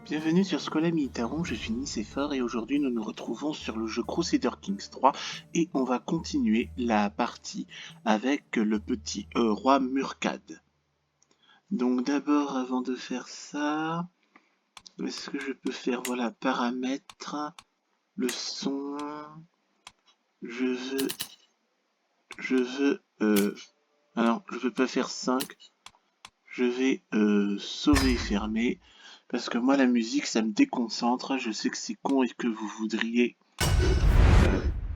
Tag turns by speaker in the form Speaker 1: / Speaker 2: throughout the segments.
Speaker 1: Bienvenue sur Scola Militarum, je suis Nicéphore et aujourd'hui nous nous retrouvons sur le jeu Crusader Kings 3 et on va continuer la partie avec le petit roi Murkad. Donc d'abord avant de faire ça, est-ce que je peux faire voilà paramètres, le son, je veux alors je peux pas faire 5, je vais sauver et fermer. Parce que moi, la musique, ça me déconcentre. Je sais que c'est con et que vous voudriez...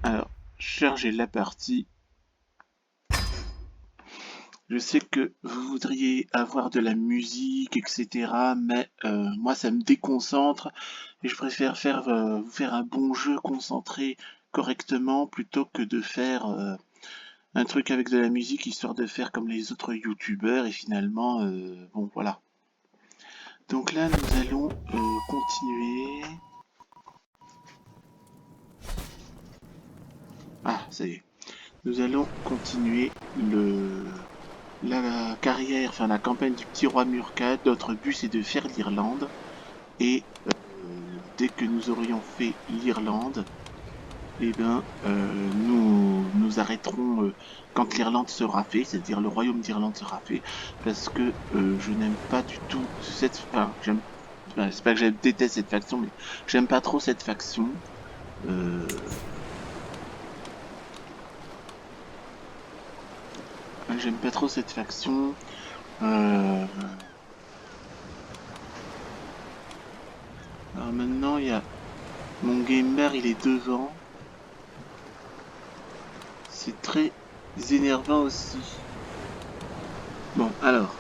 Speaker 1: alors, charger la partie. Je sais que vous voudriez avoir de la musique, etc. Mais moi, ça me déconcentre. Et je préfère faire un bon jeu concentré correctement plutôt que de faire un truc avec de la musique, histoire de faire comme les autres youtubeurs. Et finalement, bon, voilà. Donc là, nous allons continuer... Ah, ça y est. Nous allons continuer la carrière, enfin la campagne du petit roi Murkad. Notre but c'est de faire l'Irlande. Et dès que nous aurions fait l'Irlande, eh ben, nous arrêterons quand l'Irlande sera fait, c'est-à-dire le royaume d'Irlande sera fait, parce que je n'aime pas du tout cette... Enfin, c'est pas que je déteste cette faction, mais j'aime pas trop cette faction. J'aime pas trop cette faction. Alors maintenant, il y a mon gamer, il est devant. C'est très énervant aussi. Bon, alors.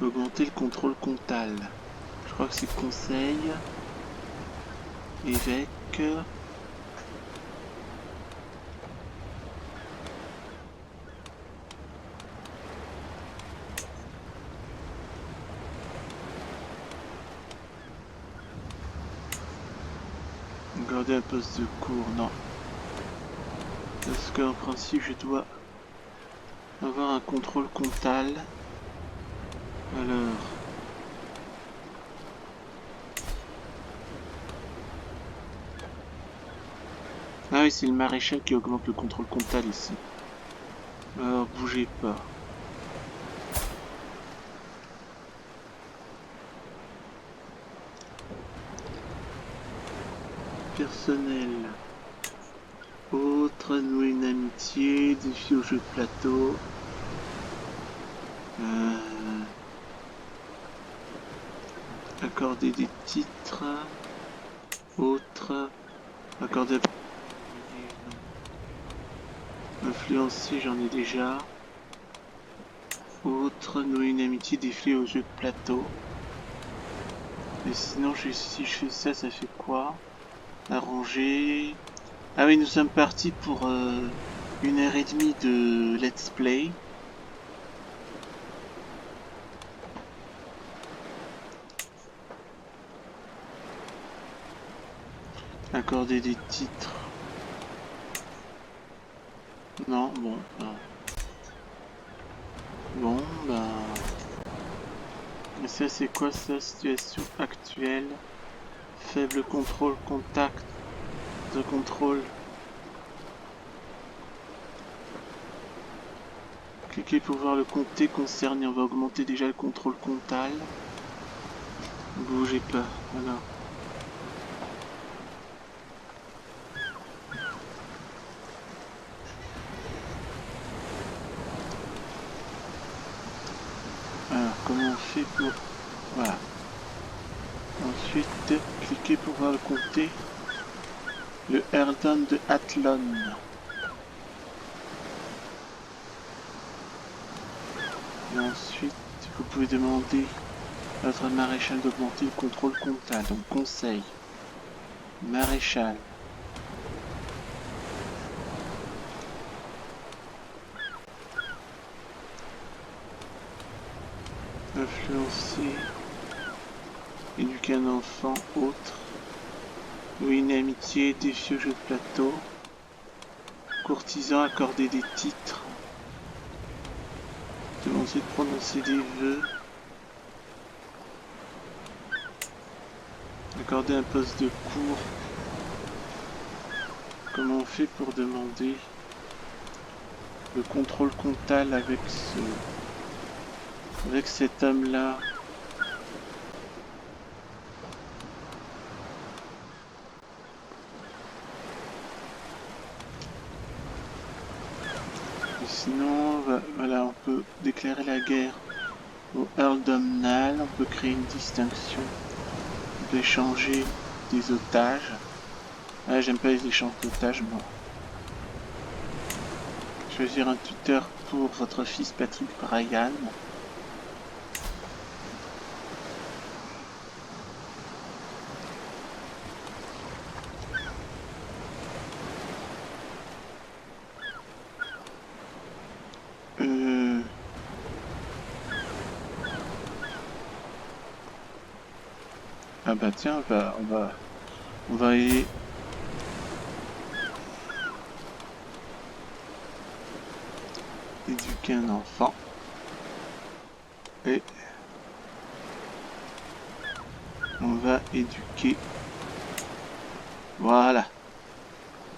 Speaker 1: Augmenter le contrôle comtal. Je crois que c'est conseil. Évêque. Garder un poste de cours, non. Parce qu'en principe, je dois avoir un contrôle comtal. Alors. Ah oui, c'est le maréchal qui augmente le contrôle comtal ici. Alors, bougez pas. Personnel. Autre, nouer une amitié, défi au jeu de plateau. Accorder des titres. Autre. Accorder... Influencer, j'en ai déjà. Autre, nouer une amitié, défi au jeu de plateau. Et sinon, si je fais ça, ça fait quoi? Arranger... Ah oui, nous sommes partis pour 1h30 de let's play. Accorder des titres. Non, bon. Bon, bah... Et ça, c'est quoi sa situation actuelle? Faible contrôle, contact de contrôle. Cliquez pour voir le comté concerné. On va augmenter déjà le contrôle comtal. Bougez pas, voilà. Alors, comment on fait pour... Voilà. Ensuite, cliquez pour voir le comté. Le Earldom de Athlone. Et ensuite, vous pouvez demander à votre maréchal d'augmenter le contrôle comtal. Donc, conseil. Maréchal. Influencer. Éduquer un enfant, autre. Oui, une amitié, défi au jeu de plateau. Courtisan, accorder des titres. Demander de prononcer des vœux. Accorder un poste de cour. Comment on fait pour demander le contrôle comptable avec cet homme-là? Et sinon, voilà, on peut déclarer la guerre au Earl Domnall, on peut créer une distinction, on peut échanger des otages. Ah, j'aime pas les échanges d'otages, moi. Choisir un tuteur pour votre fils Patrick Bryan. Ah bah tiens, on va éduquer un enfant. Et on va éduquer. Voilà.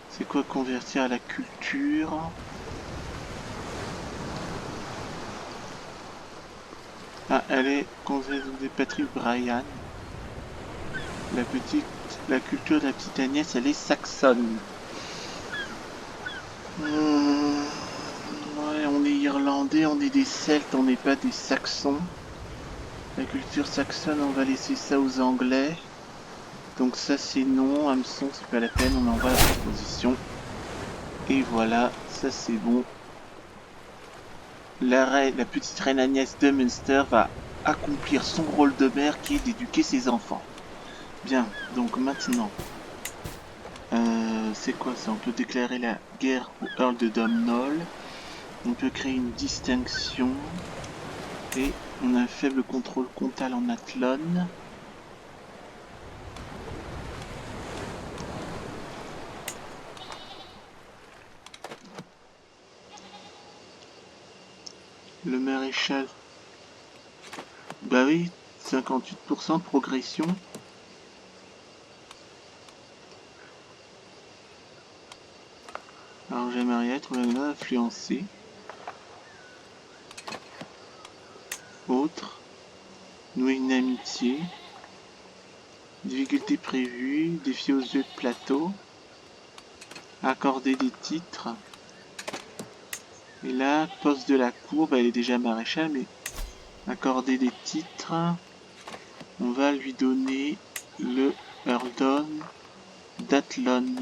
Speaker 1: C'est quoi convertir à la culture? Ah, elle est convertie Patrick Bryan. La culture de la petite Agnès, elle est saxonne. Ouais, on est irlandais, on est des Celtes, on n'est pas des Saxons. La culture saxonne, on va laisser ça aux Anglais. Donc ça c'est non, hameçon, c'est pas la peine, on envoie la proposition. Et voilà, ça c'est bon. La petite reine Agnès de Munster va accomplir son rôle de mère qui est d'éduquer ses enfants. Bien, donc maintenant, c'est quoi ça? On peut déclarer la guerre au Earl de Domnall. On peut créer une distinction. Et on a un faible contrôle comptable en Athlon. Le maréchal. Bah oui, 58% de progression. Alors j'aimerais être influencé. Autre. Nouer une amitié. Difficulté prévue. Défi aux yeux de plateau. Accorder des titres. Et là, poste de la cour, bah elle est déjà maréchal, mais accorder des titres. On va lui donner le Earldom d'Athlon.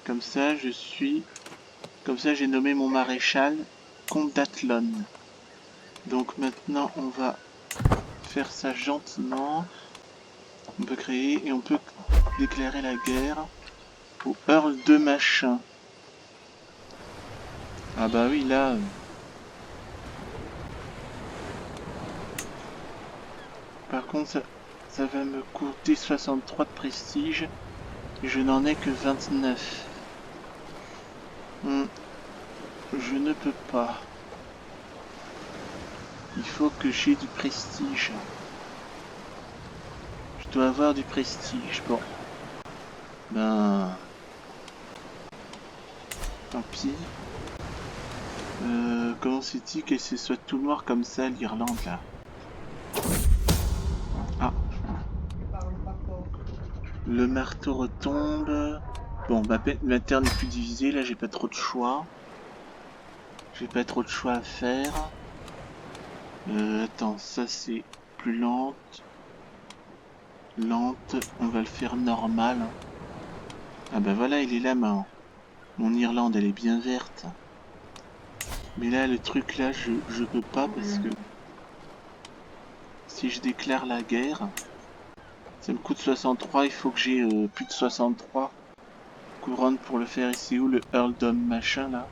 Speaker 1: Comme ça, j'ai nommé mon maréchal comte d'Athlon. Donc maintenant, on va faire ça gentiment. On peut créer et on peut déclarer la guerre au Earl de machin. Ah bah oui, là... Par contre, ça va me coûter 63 de prestige. Je n'en ai que 29. Je ne peux pas. Il faut que j'ai du prestige. Je dois avoir du prestige. Bon. Ben... Tant pis. Comment c'est-il que ce soit tout noir comme ça, l'Irlande, là? Ah. Le marteau retombe. Bon, ma terre n'est plus divisée, là, j'ai pas trop de choix. J'ai pas trop de choix à faire. Attends, ça c'est plus lente. Lente, on va le faire normal. Ah bah voilà, il est là, mon Irlande, elle est bien verte. Mais là, le truc là, je peux pas parce que si je déclare la guerre, ça me coûte 63, il faut que j'ai plus de 63 couronnes pour le faire. Et c'est où le Earldom machin là?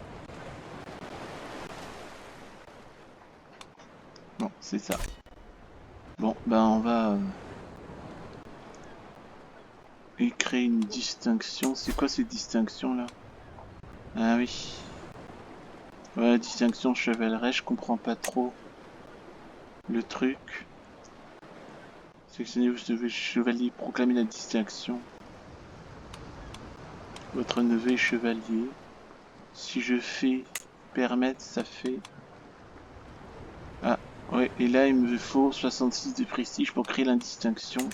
Speaker 1: Bon, c'est ça. Bon, ben on va créer une distinction. C'est quoi ces distinctions là? Ah oui. Ouais, distinction chevaleresque, je comprends pas trop le truc. Sélectionnez votre chevalier, proclamez la distinction. Votre neveu est chevalier. Si je fais permettre, ça fait... Ah, ouais, et là il me faut 66 de prestige pour créer l'indistinction.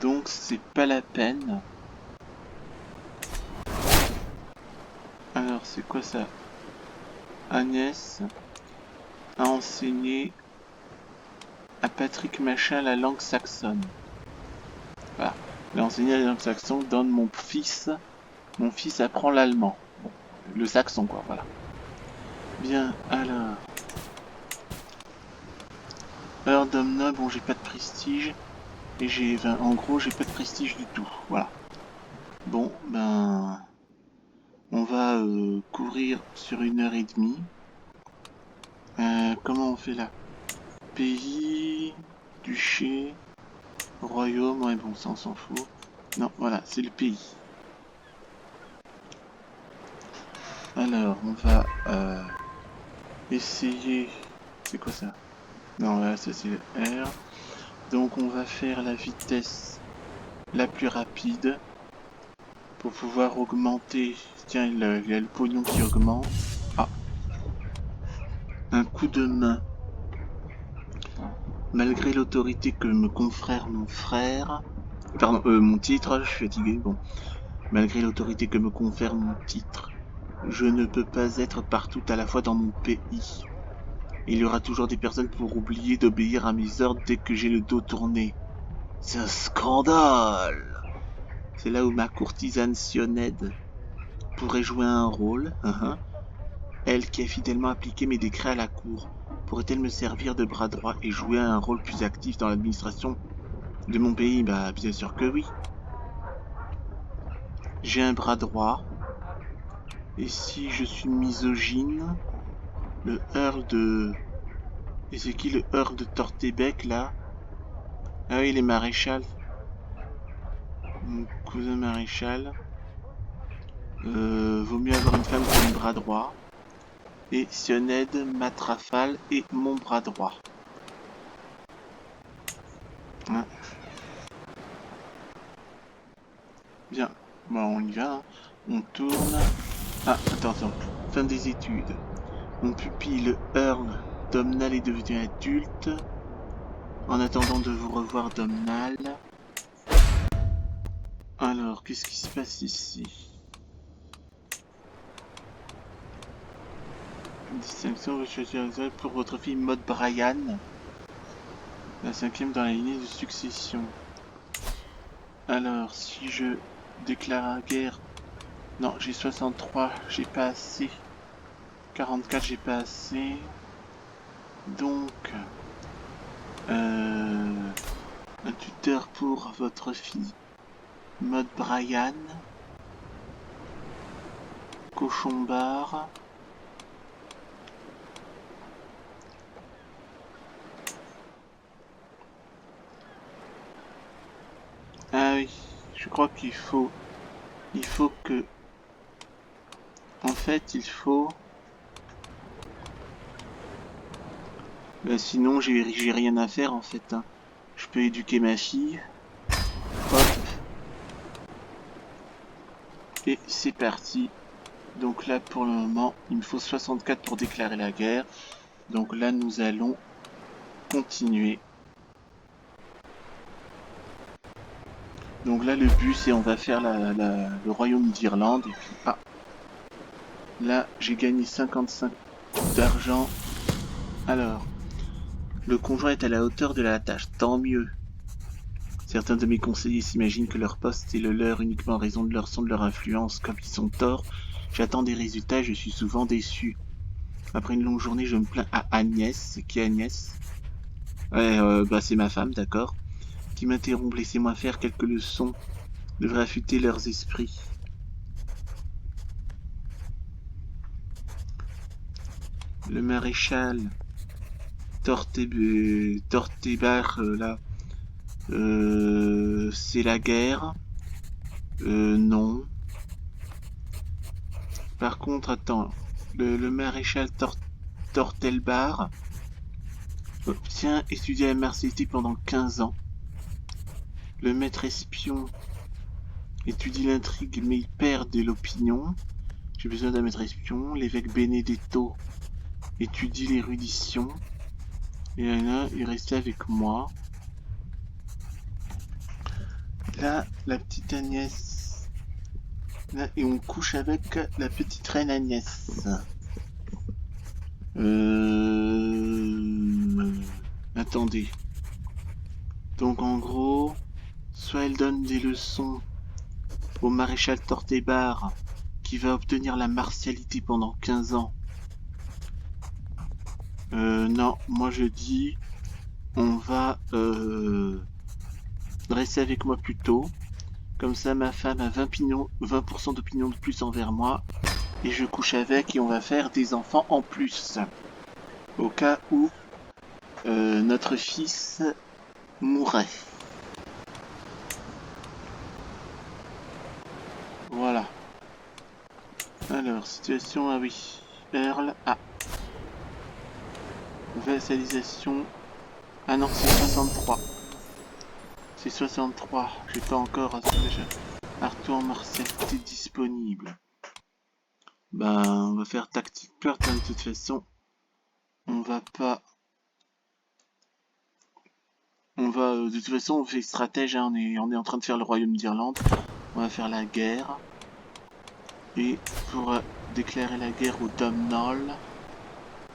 Speaker 1: Donc c'est pas la peine. Alors c'est quoi ça? Agnès a enseigné à Patrick Machin la langue saxonne. Voilà. Il a enseigné la langue saxonne, donne mon fils apprend l'allemand. Bon, le saxon quoi, voilà. Bien, alors... Alors Domna, bon j'ai pas de prestige. Et j'ai... Enfin, en gros j'ai pas de prestige du tout, voilà. Bon, ben... On va courir sur 1h30. Comment on fait là? Pays... Duché... Royaume, ouais bon ça on s'en fout. Non, voilà, c'est le pays. Alors, on va essayer... C'est quoi ça? Non, là, ça c'est le R. Donc on va faire la vitesse la plus rapide pour pouvoir augmenter... Tiens, il y a le pognon qui augmente. Ah. Un coup de main. Malgré l'autorité que me confère mon frère... Pardon, mon titre, je suis fatigué, bon. Malgré l'autorité que me confère mon titre, je ne peux pas être partout à la fois dans mon pays. Il y aura toujours des personnes pour oublier d'obéir à mes ordres dès que j'ai le dos tourné. C'est un scandale! C'est là où ma courtisane Sioned pourrait jouer un rôle. Elle qui a fidèlement appliqué mes décrets à la cour. Pourrait-elle me servir de bras droit et jouer un rôle plus actif dans l'administration de mon pays? Bah, bien sûr que oui. J'ai un bras droit. Et si je suis misogyne, le Earl de... Et c'est qui le Earl de Tortebec, là? Ah oui, les maréchals. Mon cousin maréchal. Vaut mieux avoir une femme comme bras droit. Et Sioned, Matrafal et mon bras droit. Hein. Bien, bon, on y va. Hein. On tourne. Ah, attends. Fin des études. Mon pupille, le Earl Domnall, est devenu adulte. En attendant de vous revoir, Domnall. Alors, qu'est-ce qui se passe ici? Distinction pour votre fille Maud Bryan, la 5e dans la lignée de succession. Alors, si je déclare la guerre... Non, j'ai 63, j'ai pas assez. 44, j'ai pas assez. Donc... un tuteur pour votre fille Maud Bryan. Cochon-bar. Ah oui, je crois qu'il faut... Il faut que... En fait, il faut... Bah sinon, j'ai rien à faire, en fait. Hein. Je peux éduquer ma fille. Hop. Et c'est parti. Donc là, pour le moment, il me faut 64 pour déclarer la guerre. Donc là, nous allons continuer. Donc là, le but, c'est on va faire le royaume d'Irlande. Et puis, ah, là, j'ai gagné 55 d'argent. Alors, le conjoint est à la hauteur de la tâche. Tant mieux. Certains de mes conseillers s'imaginent que leur poste est le leur uniquement en raison de leur son, de leur influence. Comme ils sont torts, j'attends des résultats et je suis souvent déçu. Après une longue journée, je me plains à Agnès. Qui est Agnès? Ouais, bah c'est ma femme, d'accord. Qui m'interrompt, laissez-moi faire quelques leçons. Devrait affûter leurs esprits. Le maréchal Tortebar, là. C'est la guerre. Non. Par contre, attends. Le maréchal Tortelbar obtient étudier à la Marseillais pendant 15 ans. Le maître espion étudie l'intrigue mais il perd de l'opinion. J'ai besoin d'un maître espion. L'évêque Benedetto étudie l'érudition. Et là, il restait avec moi. Là, la petite Agnès. Là, et on couche avec la petite reine Agnès. Attendez. Donc en gros, soit elle donne des leçons au maréchal Tortebar, qui va obtenir la martialité pendant 15 ans. Non, moi je dis, on va rester avec moi plus tôt. Comme ça, ma femme a 20% d'opinion de plus envers moi. Et je couche avec et on va faire des enfants en plus. Au cas où notre fils mourrait. Voilà. Alors, situation, ah oui. Earl, ah. Vassalisation. Ah non, c'est 63. C'est 63. J'ai pas encore déjà. Arthur Marcel, t'es disponible. Ben, on va faire tactique peur de toute façon. On va pas. On va. De toute façon, on fait stratège. Hein, on est en train de faire le royaume d'Irlande. On va faire la guerre. Et pour déclarer la guerre au Domnall,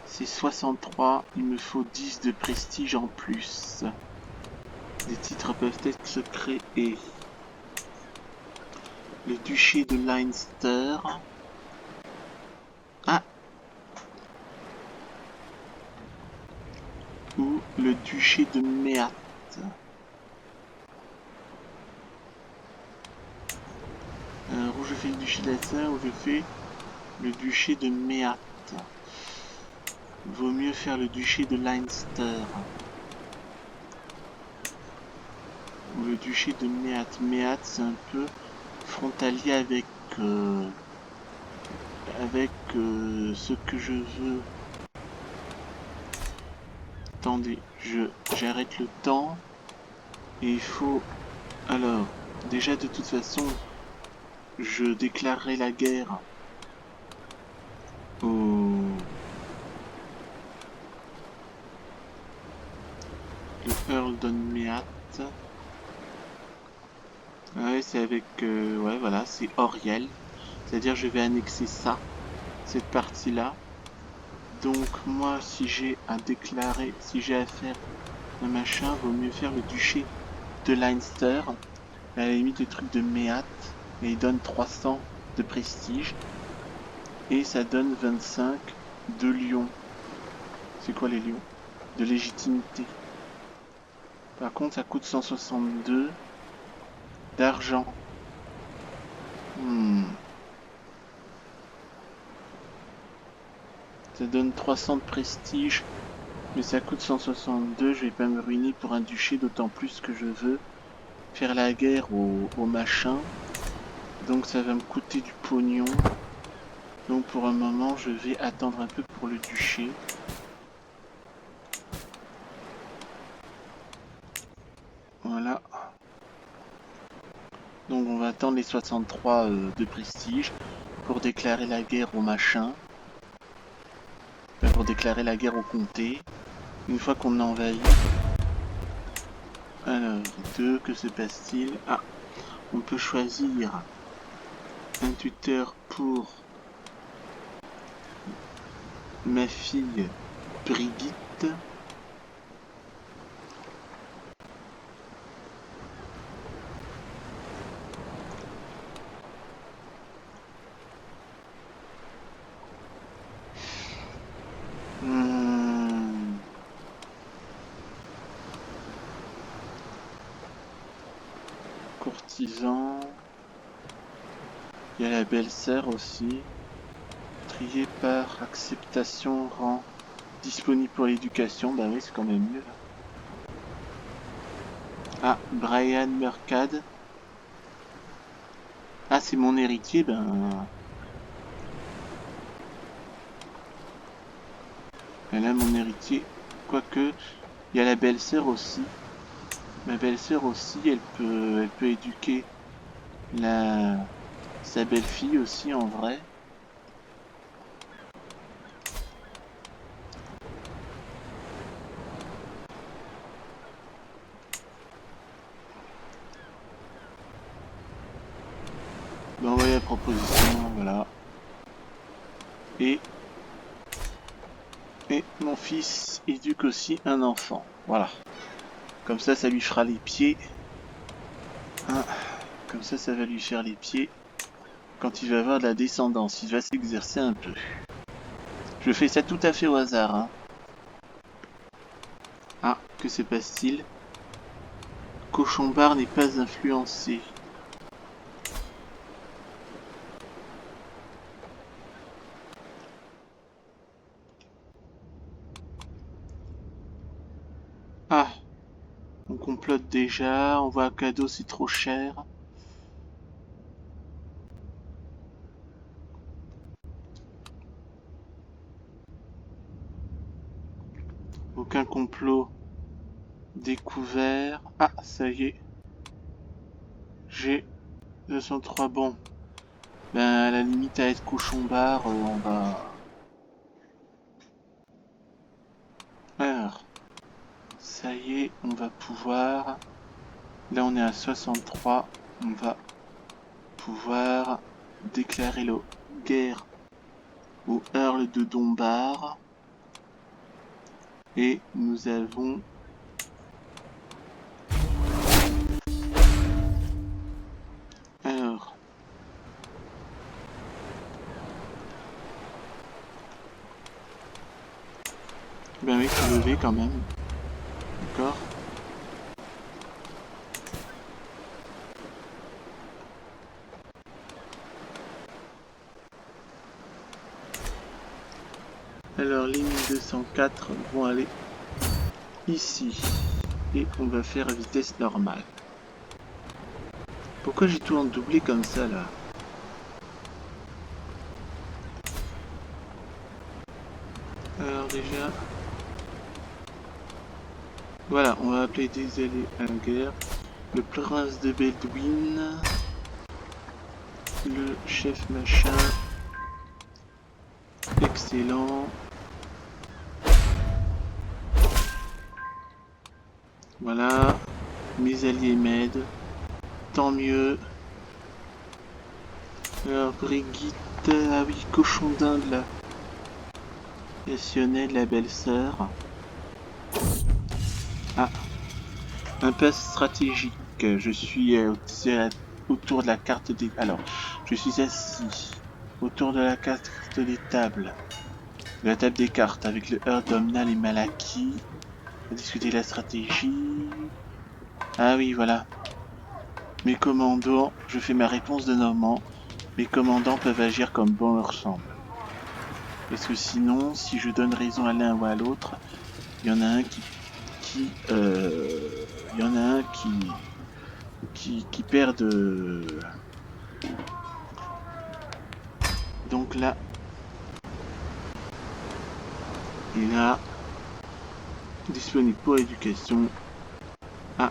Speaker 1: c'est 63. Il me faut 10 de prestige en plus. Des titres peuvent être créés. Le duché de Leinster. Ah! Ou le duché de Meath. Où je fais le duché de Leinster, où je fais le duché de Meath. Vaut mieux faire le duché de Leinster. Ou le duché de Meath. Meath, c'est un peu frontalier avec ce que je veux. Attendez, j'arrête le temps. Et il faut... Alors, déjà de toute façon, je déclarerai la guerre au... Le Earl d'Onmeath. Ouais, c'est avec... ouais, voilà, c'est Oriel. C'est-à-dire je vais annexer ça, cette partie-là. Donc moi, si j'ai à déclarer, si j'ai à faire un machin, vaut mieux faire le duché de Leinster. À la limite, le truc de Meath. Et il donne 300 de prestige. Et ça donne 25 de lions. C'est quoi les lions? De légitimité. Par contre, ça coûte 162 d'argent. Ça donne 300 de prestige, mais ça coûte 162. Je vais pas me ruiner pour un duché, d'autant plus que je veux faire la guerre au machin. Donc ça va me coûter du pognon. Donc pour un moment, je vais attendre un peu pour le duché. Voilà. Donc on va attendre les 63 de prestige pour déclarer la guerre au machin. Enfin, pour déclarer la guerre au comté. Une fois qu'on a envahi. Alors, 2, que se passe-t-il? Ah, on peut choisir un tuteur pour ma fille Brigitte. Courtisan. Il y a la belle-sœur aussi. Trié par acceptation, rang disponible pour l'éducation. Bah oui, c'est quand même mieux. Ah, Brian Mercade. Ah, c'est mon héritier, ben... Elle a mon héritier. Quoique, il y a la belle-sœur aussi. Ma belle-sœur aussi, elle peut éduquer sa belle-fille aussi en vrai. Ben, envoyer la proposition, voilà. Et mon fils éduque aussi un enfant, voilà. Comme ça lui fera les pieds. Hein. Comme ça va lui faire les pieds. Quand il va avoir de la descendance, il va s'exercer un peu. Je fais ça tout à fait au hasard, hein. Ah, que se passe-t-il? Cochon-bar n'est pas influencé. Ah, on complote déjà, on voit un cadeau, c'est trop cher. Aucun complot découvert. Ah, ça y est. J'ai 203 bons. Ben, à la limite à être cochon-bar, on va... Alors, ça y est, on va pouvoir... Là, on est à 63. On va pouvoir déclarer la guerre au Earl de Dombar. Et nous avons... Alors... Ben oui, faut lever quand même. D'accord. Alors les 1204 vont aller ici. Et on va faire vitesse normale. Pourquoi j'ai tout en doublé comme ça là? Alors déjà... Voilà, on va appeler des alliés à la guerre. Le prince de Bedouin. Le chef machin. Excellent. Voilà. Mes alliés m'aident. Tant mieux. Alors Brigitte. Ah oui, cochon d'Inde là. Nationale, la belle-sœur. Ah, impasse stratégique. Je suis autour de la carte des... Alors, je suis assis autour de la carte des tables. De la table des cartes avec le Earl Domnall et Malaki. On va discuter de la stratégie. Ah oui, voilà. Mes commandants, je fais ma réponse de Normand. Mes commandants peuvent agir comme bon leur semble. Parce que sinon, si je donne raison à l'un ou à l'autre, il y en a un il y en a un qui perd de... Donc là, il a disponible pour l'éducation. Ah,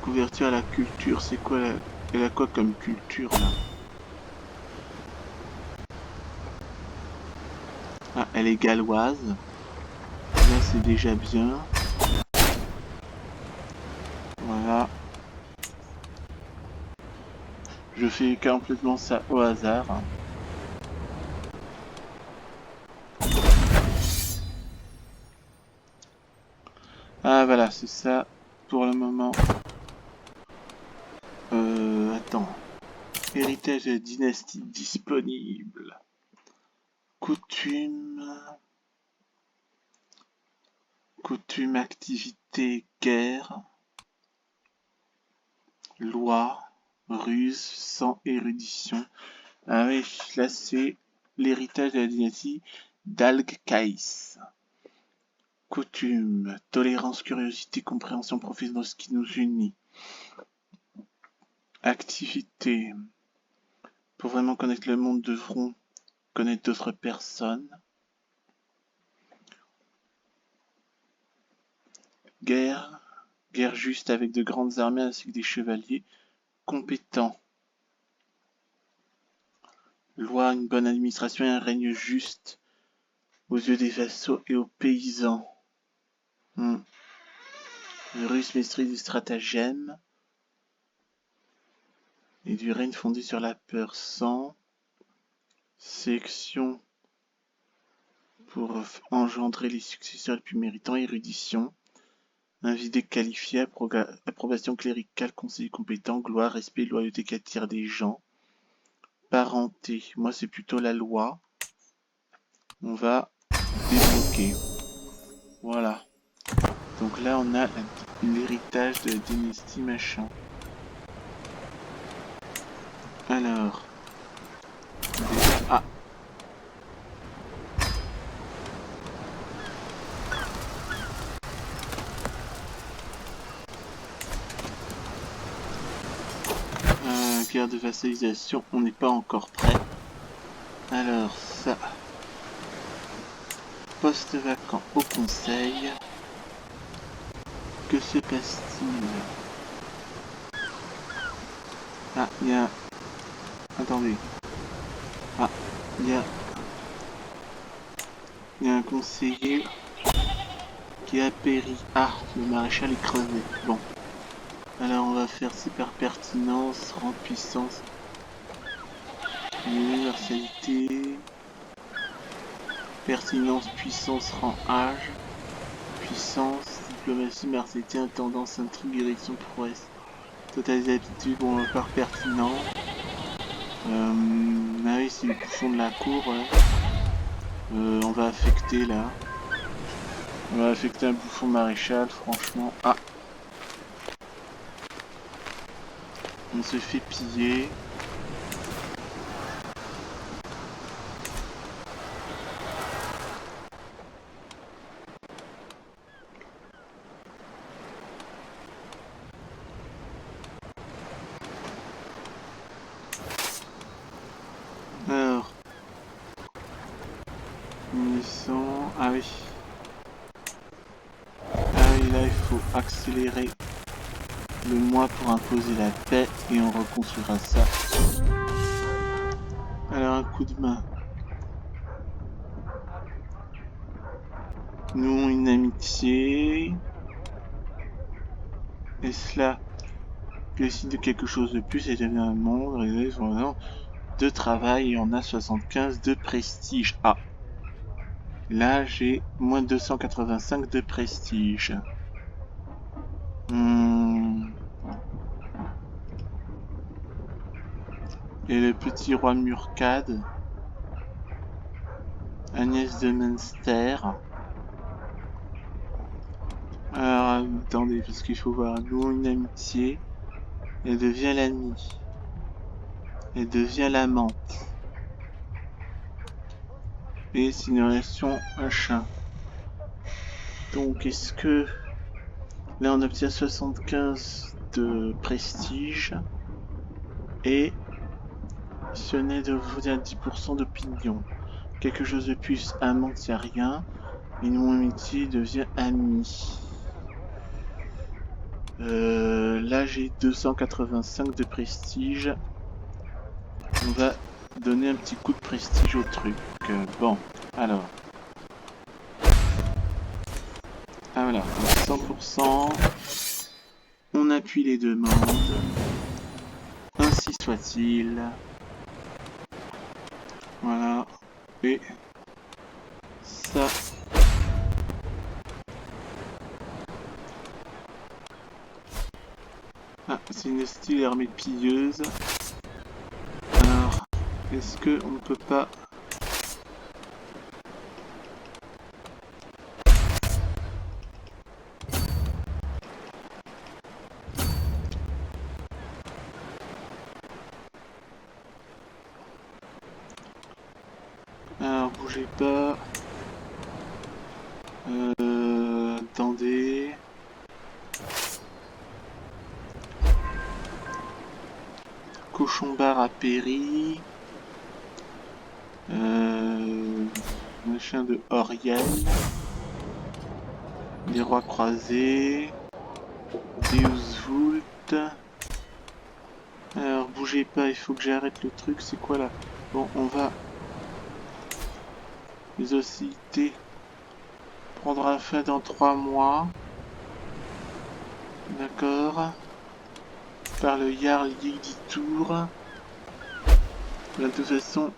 Speaker 1: couverture à la culture, c'est quoi la... Elle a quoi comme culture là? Ah, elle est galloise. Là, c'est déjà bien. Voilà. Je fais complètement ça au hasard. Ah, voilà, c'est ça pour le moment. Attends. Héritage de la dynastie disponible. Coutume. Coutume, activité, guerre. Loi. Ruse, sans érudition. Ah oui, là c'est l'héritage de la dynastie d'Alg-Kaïs. Coutume, tolérance, curiosité, compréhension profonde de ce qui nous unit. Activité, pour vraiment connaître le monde devront connaître d'autres personnes. Guerre, Guerre juste avec de grandes armées ainsi que des chevaliers compétents. Loi, une bonne administration et un règne juste aux yeux des vassaux et aux paysans. Le Russe maîtrise du stratagème et du règne fondé sur la peur. 100 sélection pour engendrer les successeurs les plus méritants. Érudition, invité qualifié, approbation cléricale, conseiller compétent, gloire, respect, loyauté qui attire des gens. Parenté, moi c'est plutôt la loi. On va débloquer. Voilà. Donc là on a l'héritage de la dynastie machin. Alors. Ah. Guerre de vassalisation, on n'est pas encore prêt. Alors ça. Poste vacant au conseil. Que se passe-t-il? Ah, il y a... Attendez. Ah, il y a un conseiller qui a péri. Ah, le maréchal est crevé. Bon. Alors on va faire super pertinence, rang puissance, universalité, pertinence, puissance, rang âge, puissance, diplomatie, martialité, intendance, intrigue, direction, prouesse, totalité aptitude, bon on va faire pertinent. Ah oui, c'est le bouffon de la cour, ouais. On va affecter là. On va affecter un bouffon maréchal, franchement. Ah, on se fait piller. Alors, 1800. Ah oui. Ah oui, là il faut accélérer le mois pour imposer la paix et on reconstruira ça. Alors un coup de main. Nous une amitié. Et cela décide de quelque chose de plus et devient un monde de travail et on a 75 de prestige. Ah. Là j'ai moins 285 de prestige. Et le petit roi Murcade. Agnès de Munster. Alors attendez, parce qu'il faut voir, nous une amitié, elle devient l'amie, elle devient l'amante, et c'est une relation machin. Donc est-ce que là on obtient 75 de prestige, et si on est de vous dire 10% d'opinion, quelque chose de plus, amante, il n'y a rien, et une amitié devient amie. Là j'ai 285 de prestige. On va donner un petit coup de prestige au truc. Bon, alors. Ah voilà, 100%. On appuie les demandes. Ainsi soit-il. Voilà. Et ça. Ah, c'est une style armée de pilleuse. Alors, est-ce que on ne peut pas... Alors, bougez pas. Attendez. Cochon-bar a péri. Machin de Oriel. Les rois croisés. Deus Vult. Alors bougez pas, il faut que j'arrête le truc, c'est quoi là? Bon, on va... Les hostilités prendra fin dans 3 mois. D'accord. Par le Jarl Yggdrasil. De toute façon...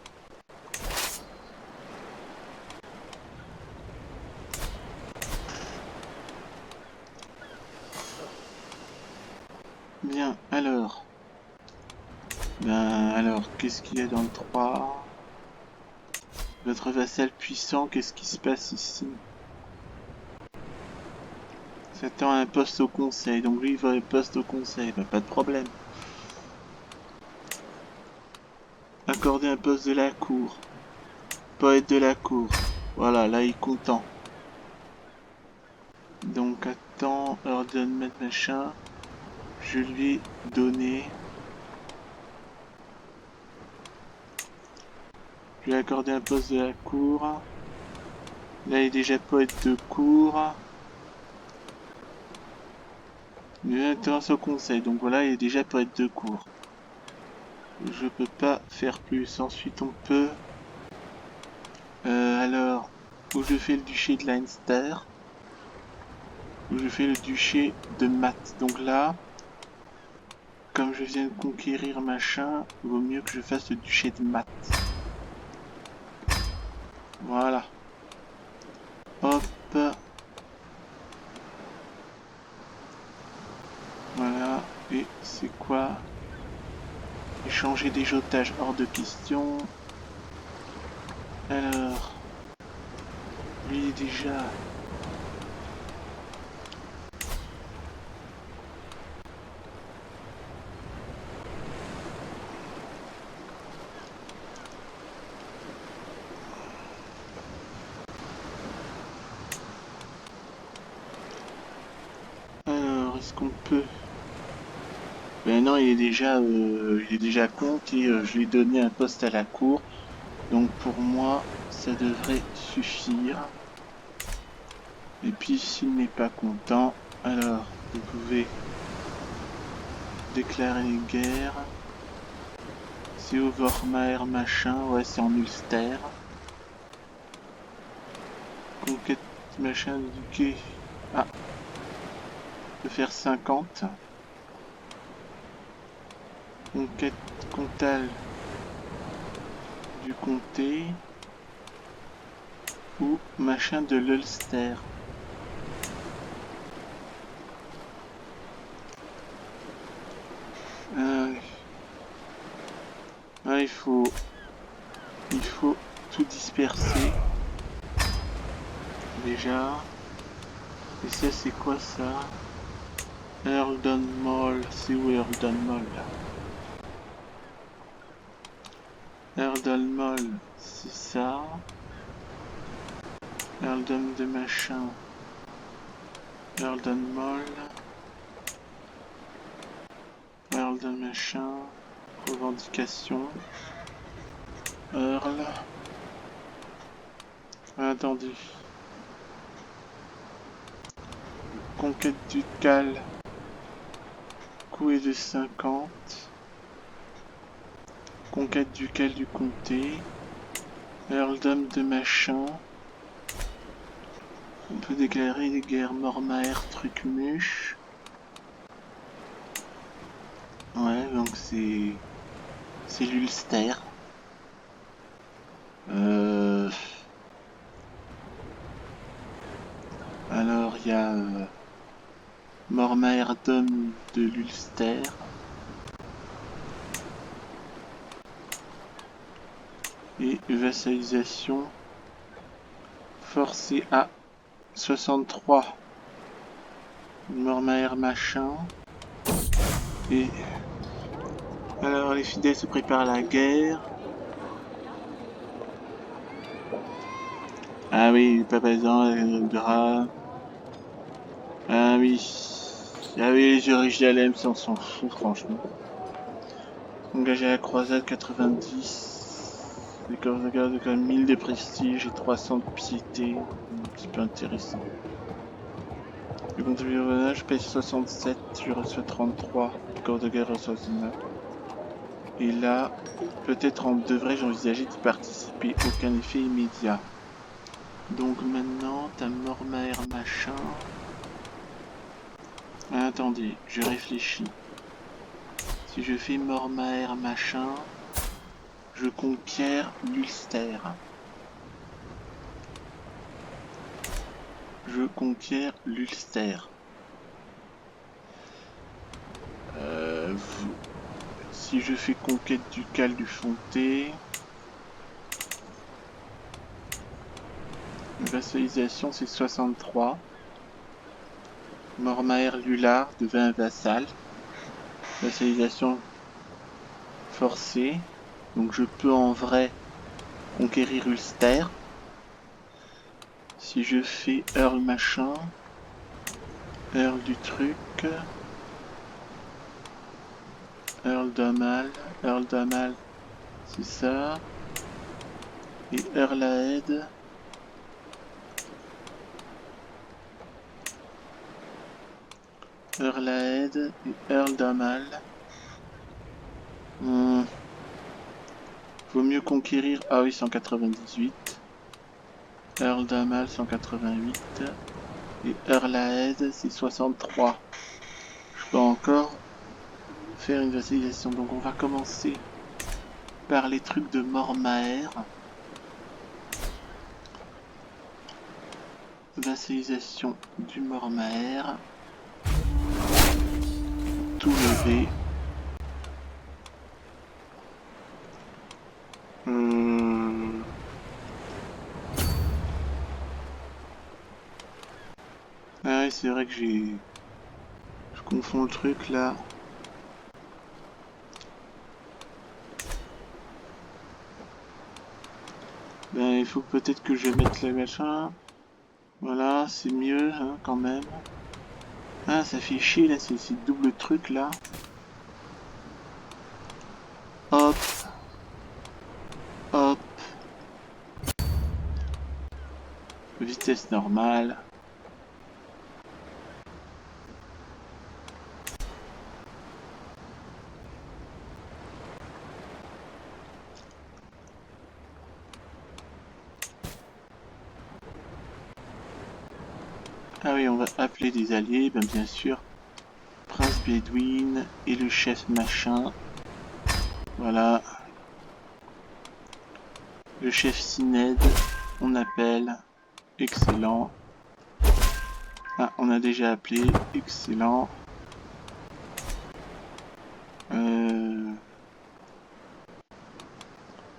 Speaker 1: Bien, alors... Ben alors, qu'est-ce qu'il y a dans le 3? Votre vassal puissant, qu'est-ce qui se passe ici? S'attend à un poste au conseil, donc lui il veut un poste au conseil, ben, pas de problème. Accorder un poste de la cour. Poète de la cour. Voilà, là il est content. Donc attends, ordonne mettre machin. Je lui ai donné. Je lui ai accordé un poste de la cour. Là il est déjà poète de cour. Il intéresse au conseil, donc voilà, il est déjà poète de cour. Je peux pas faire plus. Ensuite on peut... alors, où je fais le duché de Leinster, où je fais le duché de Math. Donc là, comme je viens de conquérir machin, il vaut mieux que je fasse le duché de Math. Voilà. Hop. Voilà. Et c'est quoi? Échanger des otages hors de question. Alors, lui déjà... Alors, est-ce qu'on peut... Ben non, il est déjà compte et je lui ai donné un poste à la cour. Donc pour moi, ça devrait suffire. Et puis s'il n'est pas content, alors vous pouvez déclarer les guerres. C'est Overmire machin, ouais c'est en Ulster. Conquête machin du quai. Ah, on peut faire 50. Conquête comtale du comté. Ou machin de l'Ulster. Ah, il faut tout disperser. Déjà. Et ça c'est quoi ça? Earldon Mall, c'est où Earldon Mall là? Earldon Mall, c'est ça. Earldom de machin. Earldon Mall. Earldom machin. Revendication. Earl. Attendez. Conquête ducale. Coût est de 50. Conquête ducale du comté. Earldom de machin. On peut déclarer des guerres Mormaer Trucmuche. Ouais, donc c'est l'Ulster. Alors il y a Mormaerdom de l'Ulster. Et vassalisation forcée à 63. Mormaer machin. Et alors les fidèles se préparent à la guerre. Ah oui, Papasan, Gras. Ah oui. Ah oui, les Jérusalem, ça on s'en fout franchement. Engagé à la croisade 90. Les corps de garde quand même 1000 de prestige et 300 de piété. Un petit peu intéressant. Je contribue au voyage, je paye 67, je reçois 33, corps de guerre reçoit 19. Et là, peut-être devrais-je envisager d'y participer, aucun effet immédiat. Donc maintenant, t'as Mormaer machin. Ah, attendez, je réfléchis. Si je fais Mormaer machin, je conquiers l'Ulster. Je conquiers l'Ulster. Si je fais conquête ducale du Fonté, vassalisation c'est 63. Mormaer Lullard devint vassal. Vassalisation forcée. Donc je peux en vrai conquérir Ulster. Si je fais Earl machin, Earl du truc, Earl d'Amal, c'est ça. Et Earl Aed. Earl Aed et Earl d'Amal. Vaut mieux conquérir. Ah oui, 198. Earl d'Amal 188. Et Earl Aed c'est 63. Je peux encore faire une vassalisation. Donc on va commencer par les trucs de Mormaer. Vassalisation du Mormaer. Tout levé. Ah oui, c'est vrai que je confonds le truc là. Ben il faut peut-être que je mette les machins. Voilà, c'est mieux hein, quand même. Ah ça fait chier là, c'est double truc là. Hop. Hop. Vitesse normale. Ah oui, on va appeler des alliés, ben bien sûr. Prince Bedouin et le chef machin. Voilà. Le chef Sined, on appelle. Excellent. Ah, on a déjà appelé. Excellent.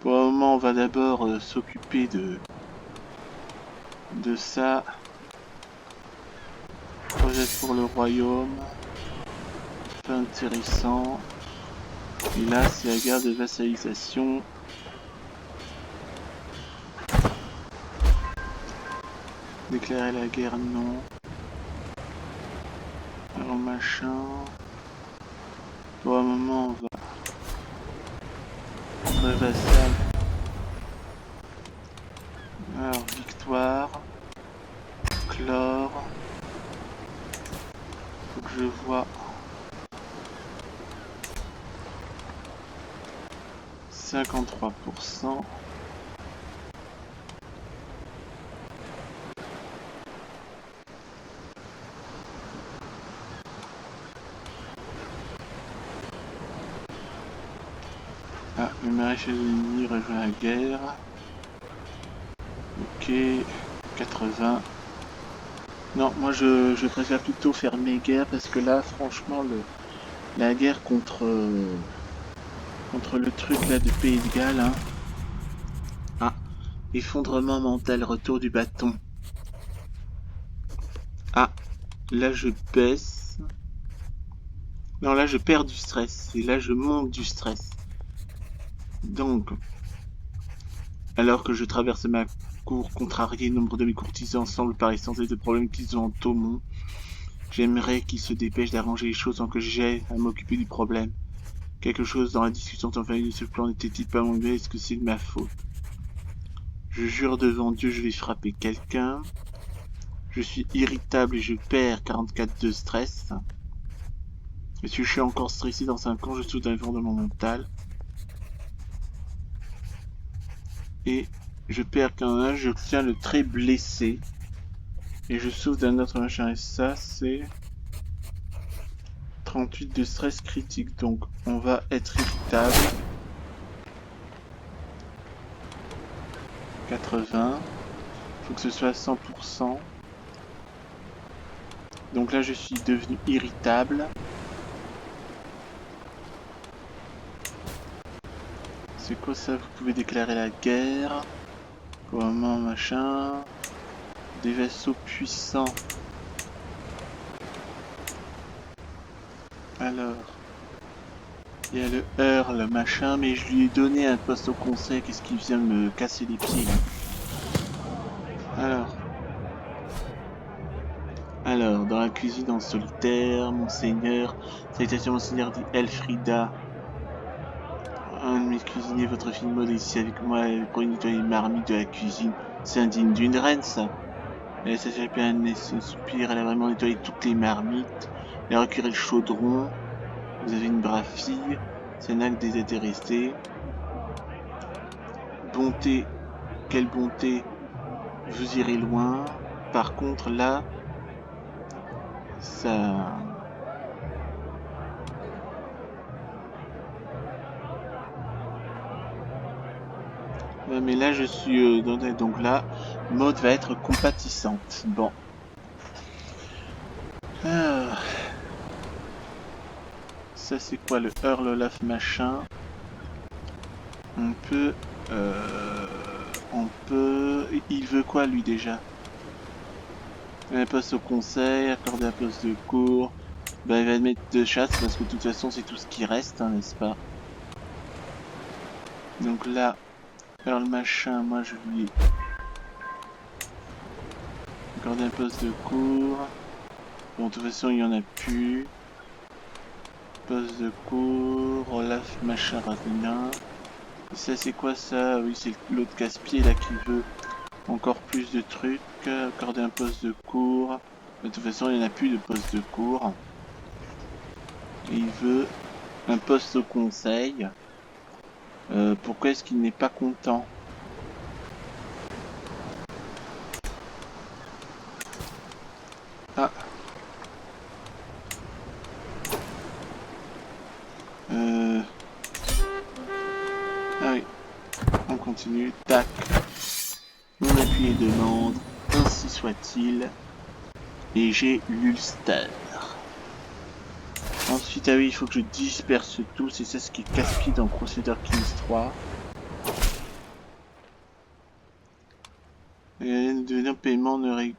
Speaker 1: Pour le moment, on va d'abord s'occuper de ça. Projet pour le royaume. Pas intéressant. Et là, c'est la guerre de vassalisation. Déclarer la guerre, non. Alors, machin. Pour le moment, on va vassal. Alors, victoire. Chlore. Faut que je vois. 53%. Ah, le maréchal ennemi rejoint la guerre. Ok, 80. Non, moi je préfère plutôt faire mes guerres parce que là, franchement, la guerre contre le truc là de Pays de Galles. Hein. Ah, effondrement mental, retour du bâton. Ah, là je baisse. Non, là je perds du stress et là je monte du stress. Donc, alors que je traverse ma cour contrariée, nombre de mes courtisans semblent par essentiel de problèmes qu'ils ont en Taumont. J'aimerais qu'ils se dépêchent d'arranger les choses sans que j'aie à m'occuper du problème. Quelque chose dans la discussion en famille de ce plan n'était-il pas mauvais? Est-ce que c'est de ma faute? Je jure devant Dieu, je vais frapper quelqu'un. Je suis irritable et je perds 44 de stress. Et si je suis encore stressé dans 5 ans, je saute à l'effort de mon mental. Et je perds qu'un âge, j'obtiens le trait blessé. Et je souffre d'un autre machin. Et ça, c'est 38 de stress critique. Donc, on va être irritable. 80. Faut que ce soit à 100%. Donc là, je suis devenu irritable. C'est quoi ça? Vous pouvez déclarer la guerre. Comment machin. Des vaisseaux puissants. Alors. Il y a le Earl machin, mais je lui ai donné un poste au conseil. Qu'est-ce qu'il vient me casser les pieds là? Alors, dans la cuisine en solitaire, Monseigneur. Salutations, Monseigneur, dit Elfrida. Un de mes cuisiniers, votre fille mode est ici avec moi pour nettoyer les marmites de la cuisine. C'est indigne d'une reine, ça. Elle s'est fait un soupir, elle a vraiment nettoyé toutes les marmites. Elle a reculé le chaudron. Vous avez une brave fille. C'est un acte désintéressé. Bonté. Quelle bonté. Vous irez loin. Par contre, là, ça... Ouais, mais là, je suis... donc là, Maud va être compatissante. Bon. Ah. Ça, c'est quoi le Earl Olaf machin? On peut... Il veut quoi, lui, déjà? Un poste au conseil, accorder un poste de cours... Bah, il va mettre de chasse, parce que de toute façon, c'est tout ce qui reste, hein, n'est-ce pas? Donc là, Earl machin, moi, je lui... Accorder un poste de cours... Bon, de toute façon, il n'y en a plus. Poste de cours, Olaf machin, Ravenna. Ça, c'est quoi ça? Oui, c'est l'autre casse-pied là qui veut encore plus de trucs. Accorder un poste de cours. De toute façon, il n'y en a plus de poste de cours. Et il veut un poste au conseil. Pourquoi est-ce qu'il n'est pas content? Ah. Ah oui. On continue. Tac. Mon appui et demande. Ainsi soit-il. Et j'ai l'Ulster. Ensuite, ah oui, il faut que je disperse tout. C'est ça ce qui est casse-pied dans Crusader Kings 3. Et devenir paiement ne règle...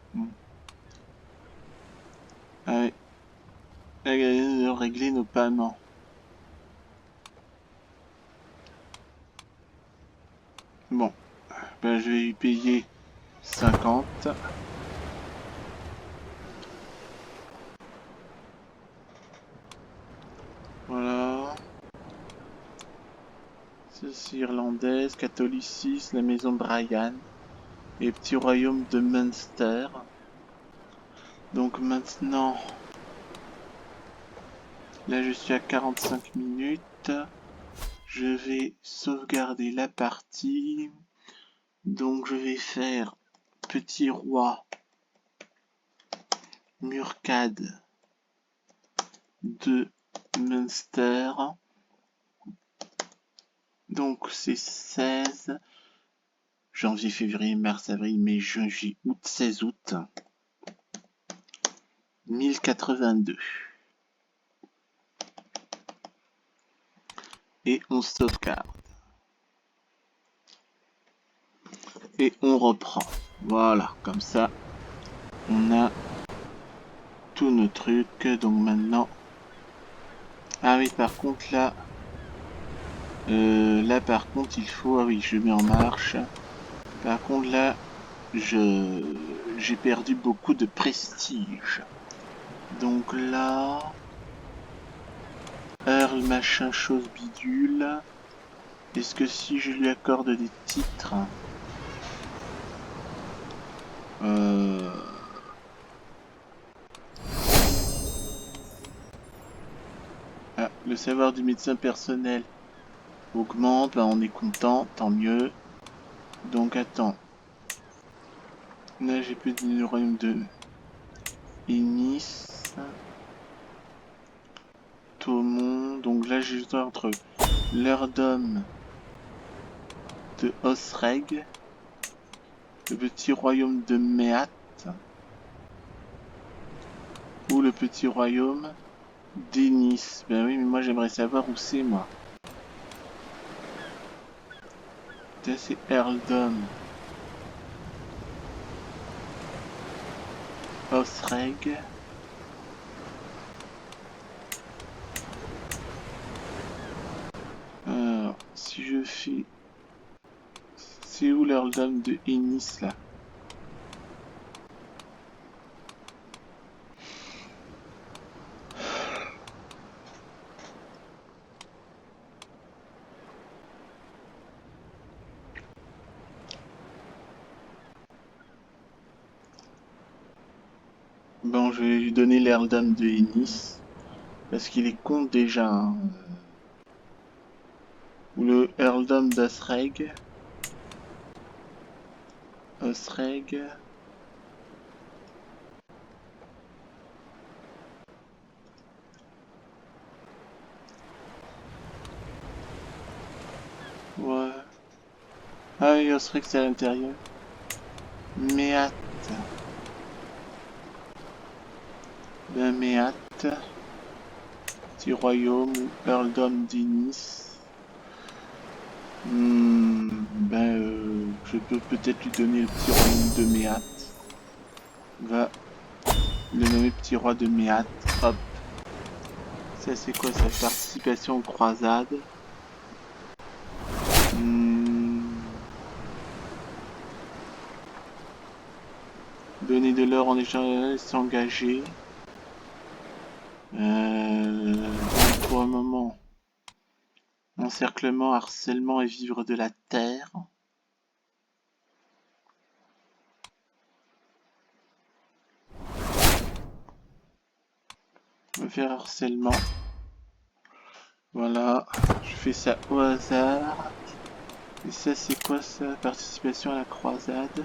Speaker 1: Ah oui. De régler nos paiements. Bon. Ben, je vais lui payer 50. Voilà. Ceci irlandaise, catholicisme, la maison Brian. Et petit royaume de Munster. Donc maintenant... Là, je suis à 45 minutes. Je vais sauvegarder la partie. Donc, je vais faire petit roi Murcade de Munster. Donc, c'est 16. Janvier, février, mars, avril, mai, juin, juillet, août, 16 août. 1082. Et on sauvegarde. Et on reprend. Voilà, comme ça, on a tous nos trucs. Donc maintenant... Ah oui, par contre, là... là, par contre, il faut... Ah oui, je mets en marche. Par contre, là, j'ai perdu beaucoup de prestige. Donc là... Earl machin chose bidule. Est-ce que si je lui accorde des titres... Le savoir du médecin personnel augmente, bah on est content, tant mieux. Donc attends. Là j'ai plus du royaume de Inis. Tomon. Donc là j'ai juste entre l'Eardom de Osreg, le petit royaume de Meat ou le petit royaume d'Inis. Ben oui, mais moi j'aimerais savoir où c'est, moi. Ça c'est Earldom. Osreg. Alors, si je fais... C'est où l'Earldom de Inis, là? Bon, je vais lui donner l'Earldom de Inis. Parce qu'il est con déjà, hein. Ou le Earldom d'Osreg. Osreg. Ouais. Ah oui, Osreg c'est à l'intérieur. Meat. Ben Meat. Petit royaume ou Earldom d'Inis. Je peux peut-être lui donner le petit royaume de Meat. Va le nommer petit roi de Meat. Hop. Ça c'est quoi sa participation aux croisades? Donner de l'or en échange, s'engager. Donc pour un moment, encerclement, harcèlement et vivre de la terre. On va faire harcèlement. Voilà, je fais ça au hasard. Et ça c'est quoi ça? Participation à la croisade.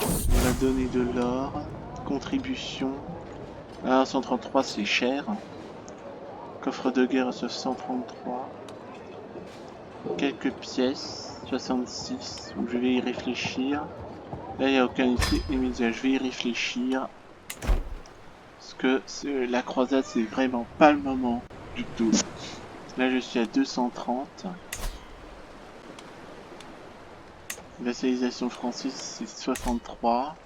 Speaker 1: On va donner de l'or. Contribution. Ah, 133 c'est cher. Coffre de guerre à 133. Quelques pièces. 66. Donc je vais y réfléchir. Là il n'y a aucun effet immédiat. Je vais y réfléchir. Parce que la croisade c'est vraiment pas le moment du tout. Là je suis à 230. Vassalisation française c'est 63.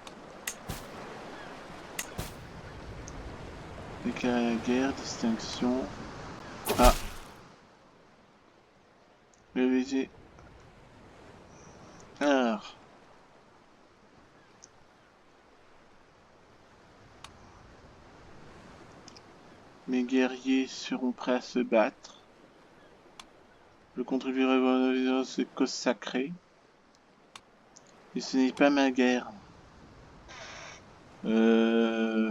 Speaker 1: Déclarer la guerre, distinction. Ah. Le VG. Alors. Mes guerriers seront prêts à se battre. Je contribuerai à ces causes sacrées. Et ce n'est pas ma guerre. Et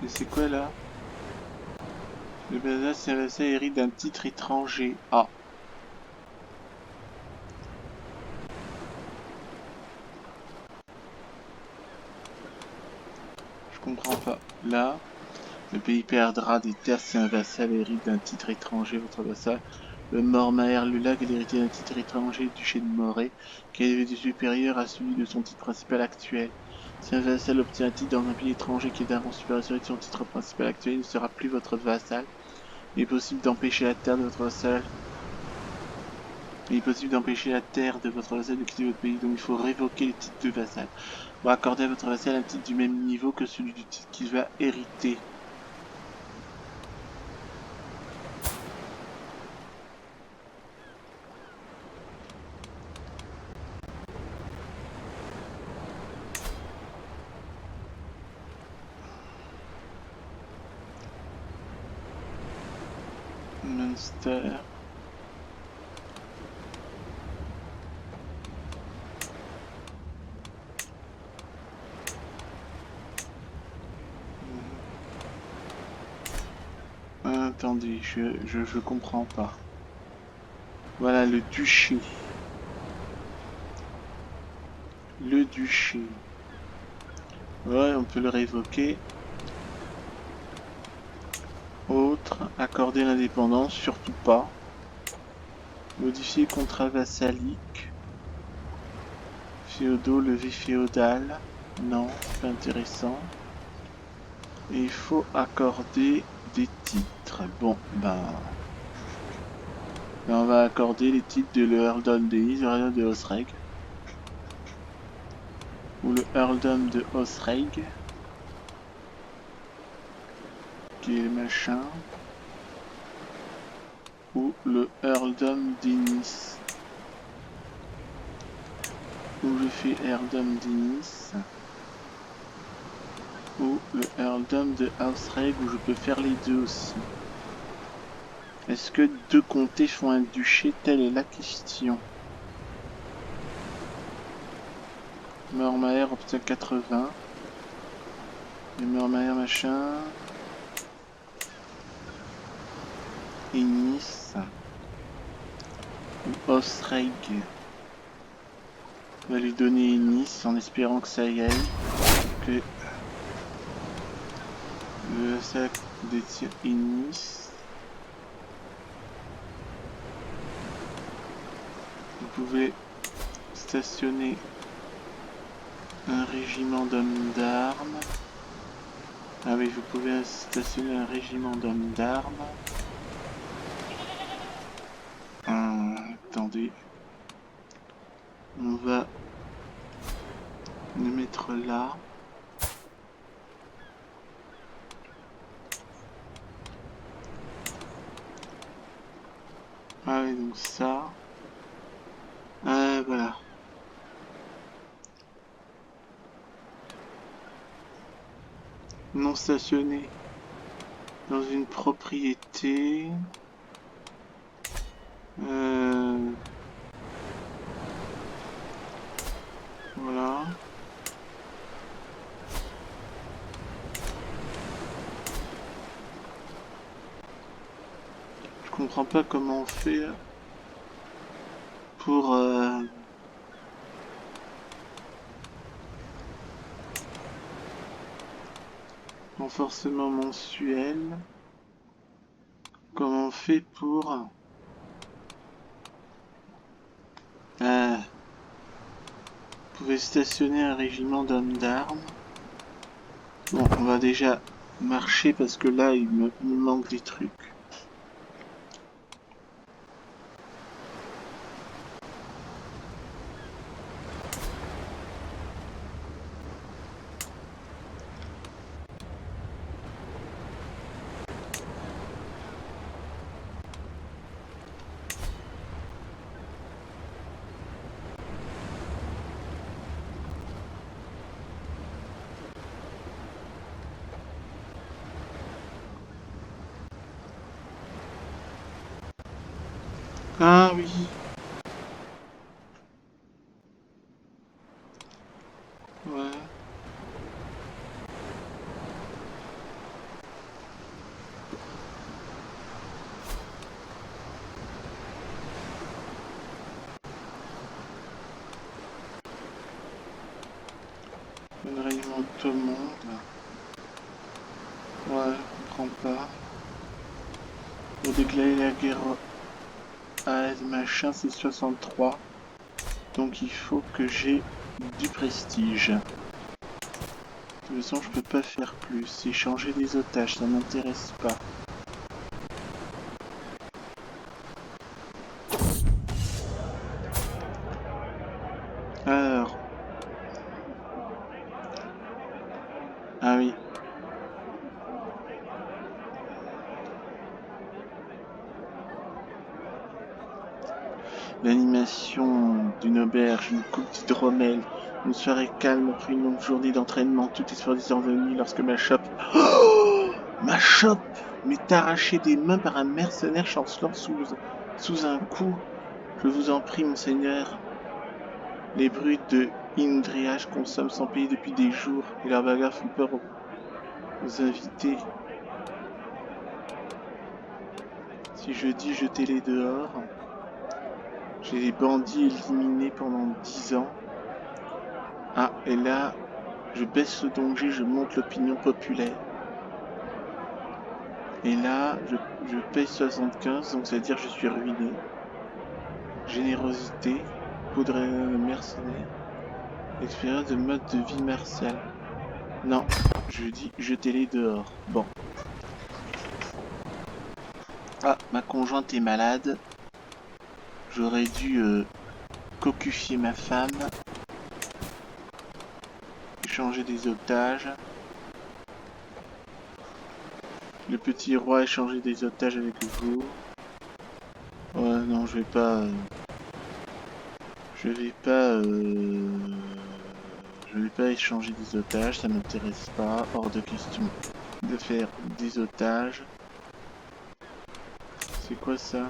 Speaker 1: c'est quoi là? Le bazar, c'est un vassal hérite d'un titre étranger. Ah. Je comprends pas. Là, le pays perdra des terres si un vassal hérite d'un titre étranger. Votre vassal, le Mormaer Lulag, est l'héritier d'un titre étranger, duché de Morée, qui est supérieur à celui de son titre principal actuel. Si un vassal obtient un titre dans un pays étranger qui est d'un rang supérieur à celui de son titre principal actuel, il ne sera plus votre vassal. Il est possible d'empêcher la terre de votre vassal. Il est possible d'empêcher la terre de votre vassal de quitter votre pays, donc il faut révoquer les titres de vassal. Ou accorder à votre vassal un titre du même niveau que celui du titre qu'il va hériter. Munster. Attendez, je comprends pas. Voilà, le duché. Le duché. Ouais, on peut le révoquer. Autre, accorder l'indépendance, surtout pas. Modifier le contrat vassalique. Féodaux, levée féodale. Non, c'est pas intéressant. Et il faut accorder des titres. Bon, ben... on va accorder les titres de l'Earldom de Is, le Earldom de Osreg. Ou le Earldom de Osreg. Qui est machin. Ou le Earldom d'Innis. Ou je fais Earldom d'Innis. Ou le Earldom de Osreg, où je peux faire les deux aussi. Est-ce que deux comtés font un duché? Telle est la question. Mormaer obtient 80. Et Mormaer machin. Innis. Ou Osreg. On va lui donner Innis en espérant que ça y aille. Que le sac détient Innis. Vous pouvez stationner un régiment d'hommes d'armes. Ah oui, vous pouvez stationner un régiment d'hommes d'armes. Attendez. On va le mettre là. Ah oui, donc ça. Voilà. Non stationné dans une propriété. Voilà. Je comprends pas comment on fait pour renforcement mensuel. Comment on fait pour vous pouvez stationner un régiment d'hommes d'armes. Bon, on va déjà marcher parce que là il me manque des trucs. Ah oui. Ouais. Un rayonnement de tout le monde. Ouais, je comprends pas. Pour déclarer la guerre à machin, c'est 63. Donc il faut que j'ai du prestige. De toute façon, je peux pas faire plus. Échanger des otages, ça m'intéresse pas. Alors. Ah oui. L'animation d'une auberge, une coupe d'hydromel, une soirée calme après une longue journée d'entraînement, tout est soi-disant venu lorsque ma chope... Oh, ma chope m'est arrachée des mains par un mercenaire chancelant sous un coup. Je vous en prie, monseigneur. Les brutes de Indriage consomment sans payer depuis des jours, et leurs bagarres font peur aux invités. Si je dis jetez-les dehors, j'ai les bandits éliminés pendant 10 ans. Ah, et là, je baisse le danger, je monte l'opinion populaire. Et là, je paye 75, donc ça veut dire que je suis ruiné. Générosité, poudre mercenaire, expérience de mode de vie martial. Non, je dis jetez-les dehors. Bon. Ah, ma conjointe est malade. J'aurais dû cocufier ma femme. Échanger des otages. Le petit roi échanger des otages avec vous. Ouais, non, je vais pas... Je vais pas échanger des otages, ça m'intéresse pas. Hors de question de faire des otages. C'est quoi ça?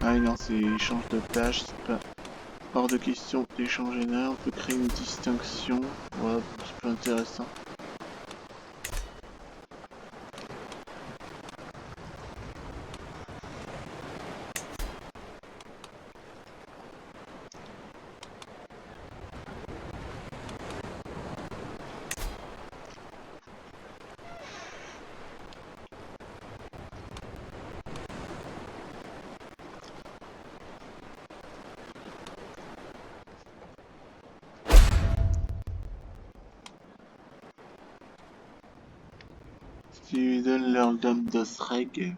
Speaker 1: Ah non, c'est échange d'otages, c'est pas... Hors de question d'échanger là, on peut créer une distinction. Ouais, c'est pas intéressant. Si tu lui donnes leur dame d'Osreg.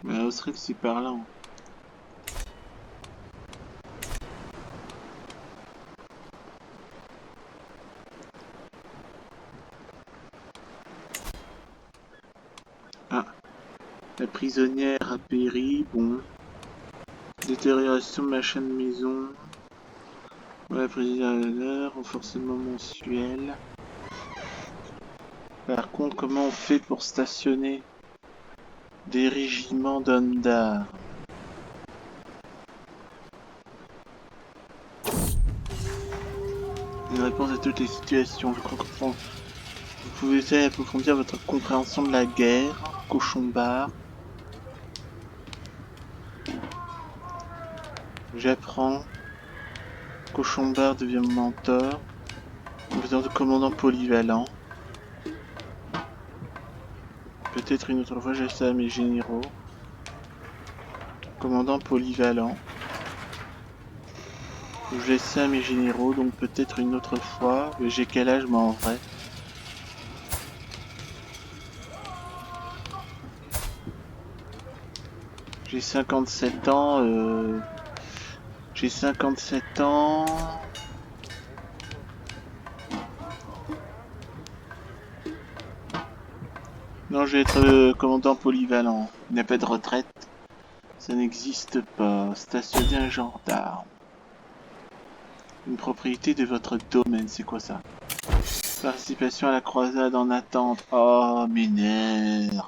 Speaker 1: Mais Osreg c'est parlant. Ah, la prisonnière a péri, bon. Détérioration de machin de maison. Ouais, prisonnière, renforcement mensuel. Par contre, comment on fait pour stationner des régiments d'hommes d'art? Une réponse à toutes les situations. Je crois comprendre. Vous pouvez essayer d'approfondir votre compréhension de la guerre. Cochon-bar. J'apprends. Cochon-bar devient mon mentor. Compétence de commandant polyvalent. Peut-être une autre fois, j'ai ça à mes généraux. Commandant polyvalent. Je laisse ça à mes généraux, donc peut-être une autre fois. Mais j'ai quel âge moi en vrai? J'ai 57 ans. J'ai 57 ans. Non, je vais être commandant polyvalent. Il n'y a pas de retraite. Ça n'existe pas. Stationner un gendarme. Une propriété de votre domaine, c'est quoi ça? Participation à la croisade en attente. Oh, m'énerve.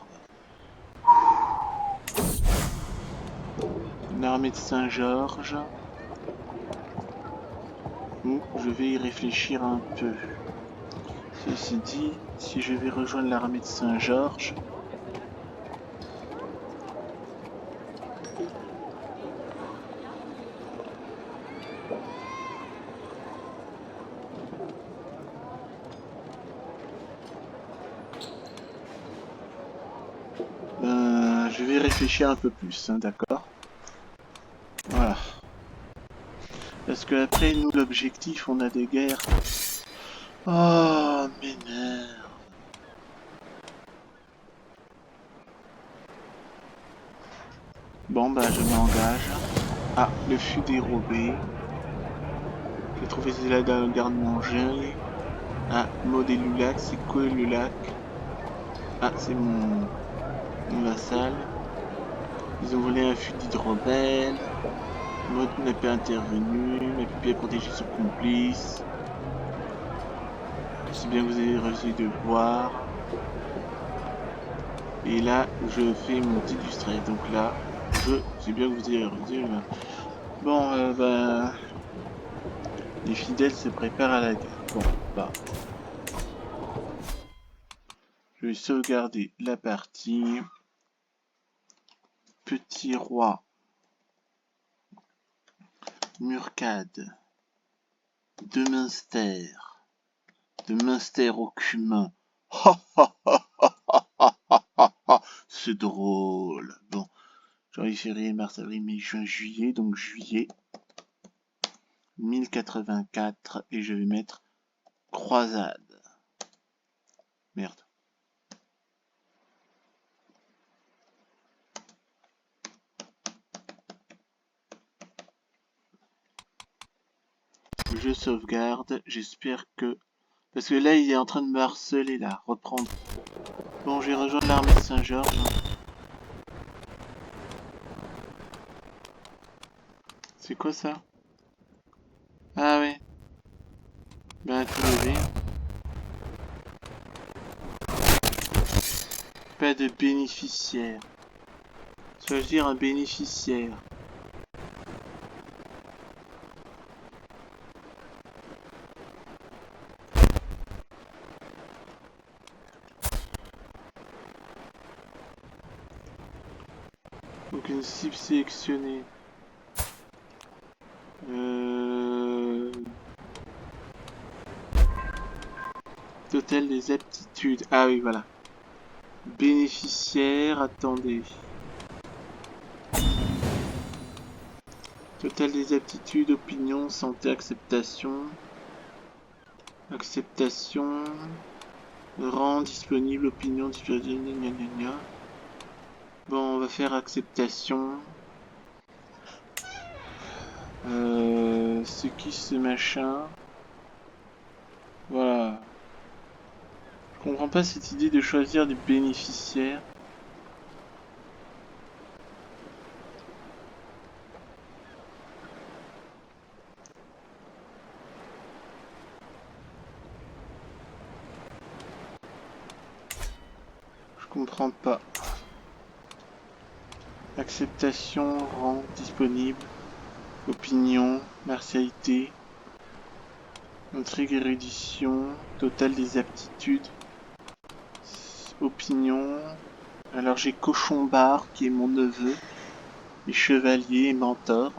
Speaker 1: Une armée de Saint-Georges. Je vais y réfléchir un peu. Ceci dit, si je vais rejoindre l'armée de Saint-Georges... je vais réfléchir un peu plus, hein, d'accord? Voilà. Parce que après, nous, l'objectif, on a des guerres. Oh, m'énerve. Bon, bah, je m'engage. Ah, le fut dérobé. J'ai trouvé là dans le garde-manger. Ah, Maud et Lulac, c'est quoi le lac? Ah, c'est mon vassal. Ils ont volé un fut d'hydrobel. Maud n'a pas intervenu. Ma pupille a protégé son complice. C'est bien que vous avez reçu de voir. Et là, je fais mon petit illustré. Donc là, c'est bien que vous ayez reçu. Bon, ben... les fidèles se préparent à la guerre. Bon, bah. Je vais sauvegarder la partie. Petit roi. Murcade. De Münster. De Münster au cumin. C'est drôle. Bon. Janvier, février, mars, avril, mai, juin, juillet. Donc juillet. 1084. Et je vais mettre croisade. Merde. Je sauvegarde. J'espère que... Parce que là, il est en train de me harceler, là. Reprendre. Bon, je vais rejoindre l'armée de Saint-Georges. C'est quoi ça? Ah ouais. Ben, tout levé. Pas de bénéficiaire. Choisir un bénéficiaire. Donc une cible sélectionnée. Total des aptitudes. Ah oui, voilà. Bénéficiaire, attendez. Total des aptitudes, opinion, santé, acceptation. Acceptation. Rang disponible, opinion disponible, gna gna gna. Bon, on va faire acceptation. C'est qui ce machin? Voilà. Je comprends pas cette idée de choisir des bénéficiaires. Je comprends pas. Acceptation, rang, disponible, opinion, martialité, intrigue, érudition, total des aptitudes, opinion. Alors j'ai Cochon Bar qui est mon neveu, et chevalier et mentor.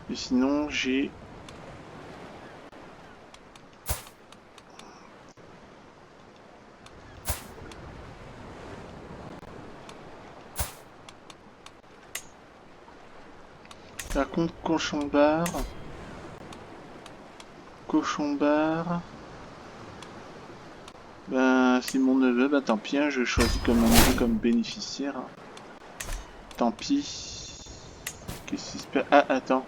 Speaker 1: Et sinon j'ai par contre Cochon Bar, ben c'est mon neveu, bah tant pis, hein, je choisis comme mon neveu comme bénéficiaire. Hein. Tant pis. Qu'est-ce qui se passe? Ah attends.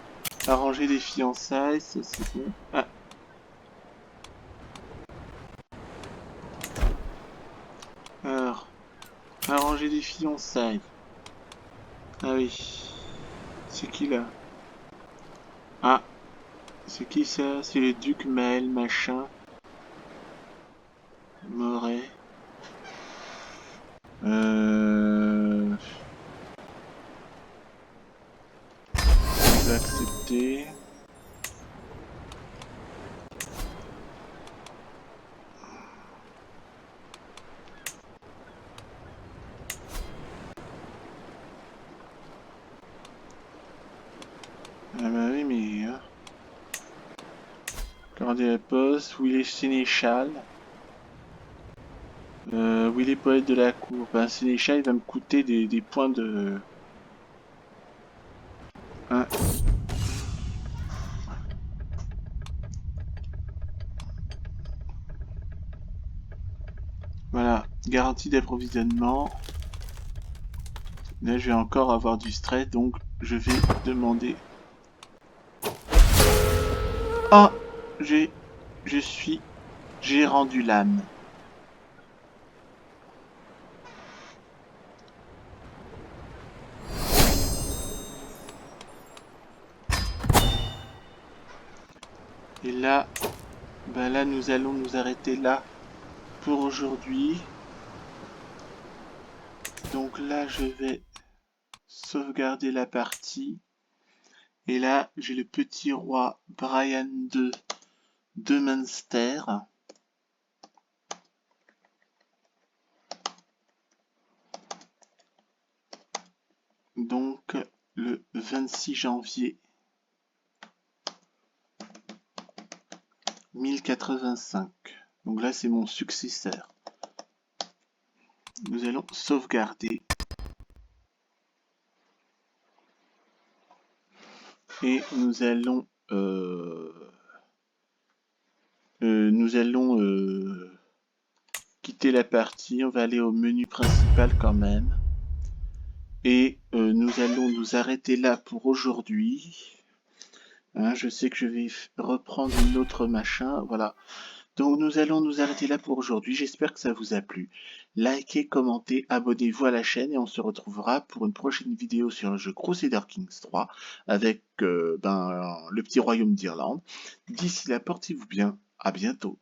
Speaker 1: Arranger les fiançailles, ça c'est bon. Ah. Alors. Arranger les fiançailles. Ah oui. C'est qui là? Ah. C'est qui ça? C'est le duc Maël machin. Moret. Je vais accepter. Ah bah oui mais... Garder la poste, où il est sénéchal. Où il est poète de la cour. Ben sénéchal il va me coûter des points de... Hein. Voilà, garantie d'approvisionnement. Là, je vais encore avoir du stress, donc je vais demander... Ah, j'ai rendu l'âme. Et là, ben là, nous allons nous arrêter là pour aujourd'hui. Donc là, je vais sauvegarder la partie. Et là, j'ai le petit roi Brian II de Munster. Donc le 26 janvier 1085. Donc là c'est mon successeur. Nous allons sauvegarder. Et nous allons quitter la partie. On va aller au menu principal quand même. Et nous allons nous arrêter là pour aujourd'hui. Hein, je sais que je vais reprendre une autre machin. Voilà. Donc nous allons nous arrêter là pour aujourd'hui. J'espère que ça vous a plu. Likez, commentez, abonnez-vous à la chaîne et on se retrouvera pour une prochaine vidéo sur le jeu Crusader Kings 3 avec le petit royaume d'Irlande. D'ici là, portez-vous bien. À bientôt.